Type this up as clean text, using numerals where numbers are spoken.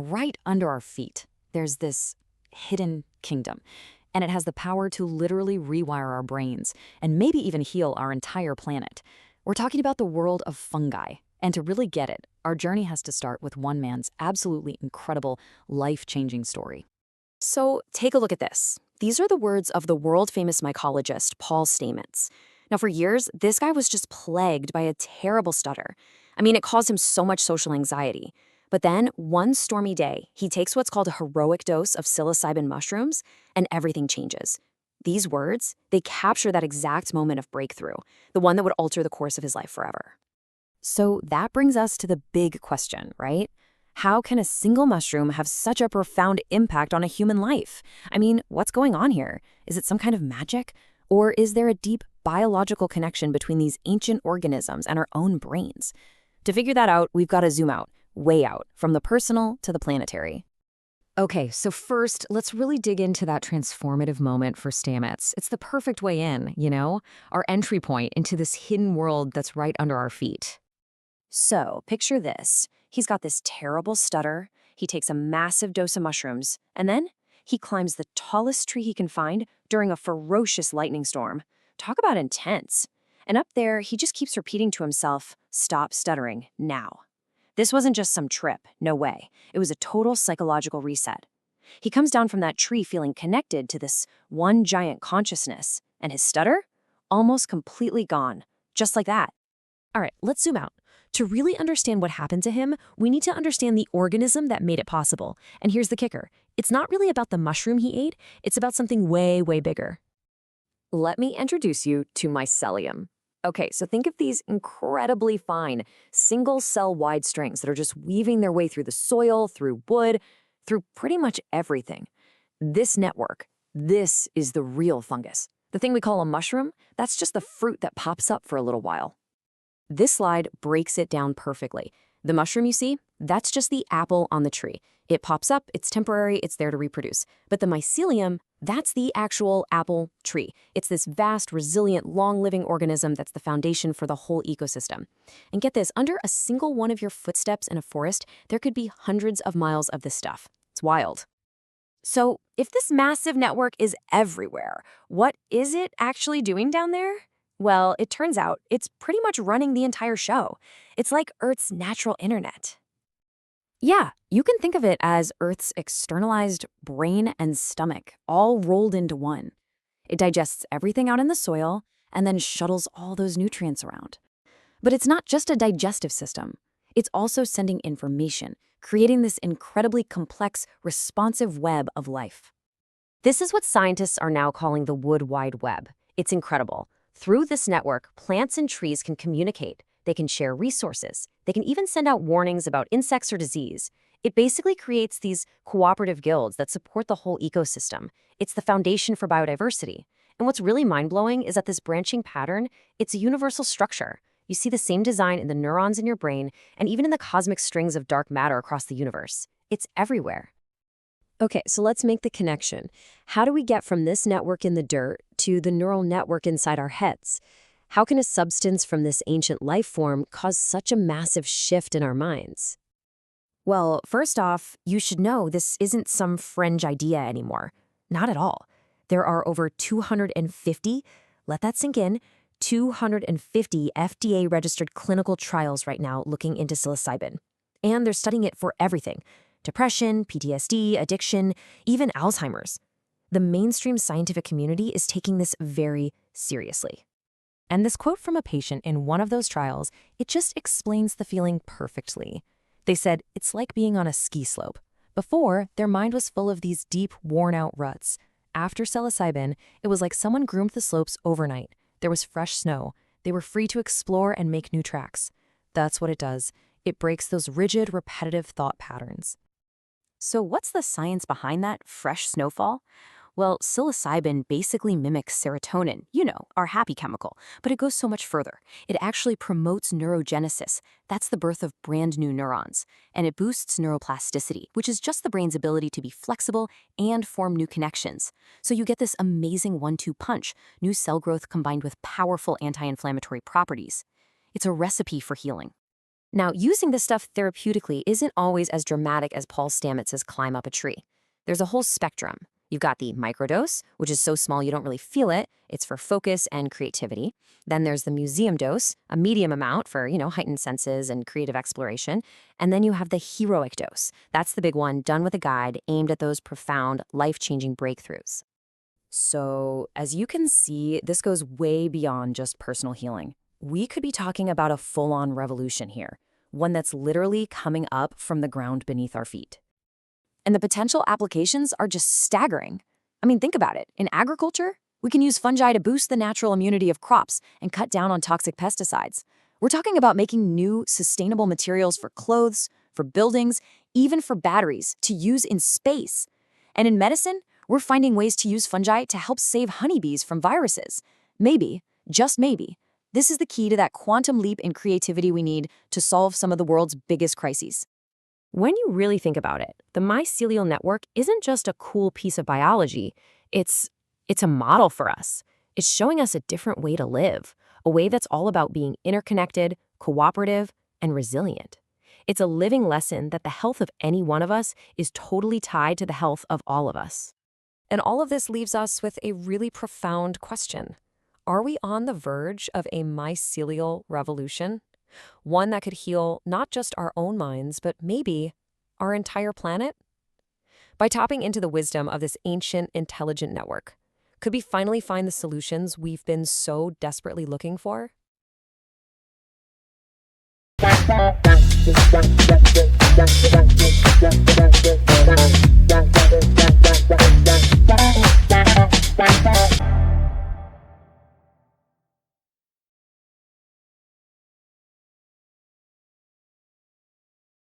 Right under our feet, there's this hidden kingdom, and it has the power to literally rewire our brains and maybe even heal our entire planet. We're talking about the world of fungi, and to really get it, our journey has to start with one man's absolutely incredible, life-changing story. So take a look at this. These are the words of the world-famous mycologist Paul Stamets. Now, for years, this guy was just plagued by a terrible stutter. I mean, it caused him so much social anxiety. But then, one stormy day, he takes what's called a heroic dose of psilocybin mushrooms, and everything changes. These words, they capture that exact moment of breakthrough, the one that would alter the course of his life forever. So that brings us to the big question, right? How can a single mushroom have such a profound impact on a human life? I mean, what's going on here? Is it some kind of magic? Or is there a deep biological connection between these ancient organisms and our own brains? To figure that out, we've got to zoom out. Way out, from the personal to the planetary. Okay, so first, let's really dig into that transformative moment for Stamets. It's the perfect way in, our entry point into this hidden world that's right under our feet. So, picture this. He's got this terrible stutter, he takes a massive dose of mushrooms, and then he climbs the tallest tree he can find during a ferocious lightning storm. Talk about intense. And up there, he just keeps repeating to himself, "Stop stuttering, now." This wasn't just some trip, no way. It was a total psychological reset. He comes down from that tree feeling connected to this one giant consciousness, and his stutter? Almost completely gone, just like that. All right, let's zoom out. To really understand what happened to him, we need to understand the organism that made it possible. And here's the kicker. It's not really about the mushroom he ate, it's about something way, way bigger. Let me introduce you to mycelium. Okay, so think of these incredibly fine, single-cell-wide strings that are just weaving their way through the soil, through wood, through pretty much everything. This network, this is the real fungus. The thing we call a mushroom, that's just the fruit that pops up for a little while. This slide breaks it down perfectly. The mushroom you see, that's just the apple on the tree. It pops up, it's temporary, it's there to reproduce. But the mycelium, that's the actual apple tree. It's this vast, resilient, long-living organism that's the foundation for the whole ecosystem. And get this, under a single one of your footsteps in a forest, there could be hundreds of miles of this stuff. It's wild. So, if this massive network is everywhere, what is it actually doing down there? Well, it turns out it's pretty much running the entire show. It's like Earth's natural internet. Yeah, you can think of it as Earth's externalized brain and stomach, all rolled into one. It digests everything out in the soil and then shuttles all those nutrients around. But it's not just a digestive system. It's also sending information, creating this incredibly complex, responsive web of life. This is what scientists are now calling the Wood Wide Web. It's incredible. Through this network, plants and trees can communicate. They can share resources. They can even send out warnings about insects or disease. It basically creates these cooperative guilds that support the whole ecosystem. It's the foundation for biodiversity. And what's really mind-blowing is that this branching pattern, it's a universal structure. You see the same design in the neurons in your brain and even in the cosmic strings of dark matter across the universe. It's everywhere. Okay, so let's make the connection. How do we get from this network in the dirt to the neural network inside our heads? How can a substance from this ancient life form cause such a massive shift in our minds? Well, first off, you should know this isn't some fringe idea anymore. Not at all. There are over 250, let that sink in, 250 FDA-registered clinical trials right now looking into psilocybin. And they're studying it for everything: depression, PTSD, addiction, even Alzheimer's. The mainstream scientific community is taking this very seriously. And this quote from a patient in one of those trials, it just explains the feeling perfectly. They said, it's like being on a ski slope. Before, their mind was full of these deep, worn-out ruts. After psilocybin, it was like someone groomed the slopes overnight. There was fresh snow. They were free to explore and make new tracks. That's what it does. It breaks those rigid, repetitive thought patterns. So what's the science behind that fresh snowfall? Well, psilocybin basically mimics serotonin, our happy chemical, but it goes so much further. It actually promotes neurogenesis. That's the birth of brand new neurons. And it boosts neuroplasticity, which is just the brain's ability to be flexible and form new connections. So you get this amazing one-two punch, new cell growth combined with powerful anti-inflammatory properties. It's a recipe for healing. Now, using this stuff therapeutically isn't always as dramatic as Paul Stamets' climb up a tree. There's a whole spectrum. You've got the microdose, which is so small you don't really feel it. It's for focus and creativity. Then there's the museum dose, a medium amount for, heightened senses and creative exploration. And then you have the heroic dose. That's the big one, done with a guide, aimed at those profound, life-changing breakthroughs. So, as you can see, this goes way beyond just personal healing. We could be talking about a full-on revolution here, one that's literally coming up from the ground beneath our feet. And the potential applications are just staggering. I mean, think about it. In agriculture, we can use fungi to boost the natural immunity of crops and cut down on toxic pesticides. We're talking about making new, sustainable materials for clothes, for buildings, even for batteries to use in space. And in medicine, we're finding ways to use fungi to help save honeybees from viruses. Maybe, just maybe, this is the key to that quantum leap in creativity we need to solve some of the world's biggest crises. When you really think about it, the mycelial network isn't just a cool piece of biology. It's a model for us. It's showing us a different way to live, a way that's all about being interconnected, cooperative, and resilient. It's a living lesson that the health of any one of us is totally tied to the health of all of us. And all of this leaves us with a really profound question. Are we on the verge of a mycelial revolution? One that could heal not just our own minds, but maybe our entire planet? By tapping into the wisdom of this ancient, intelligent network, could we finally find the solutions we've been so desperately looking for?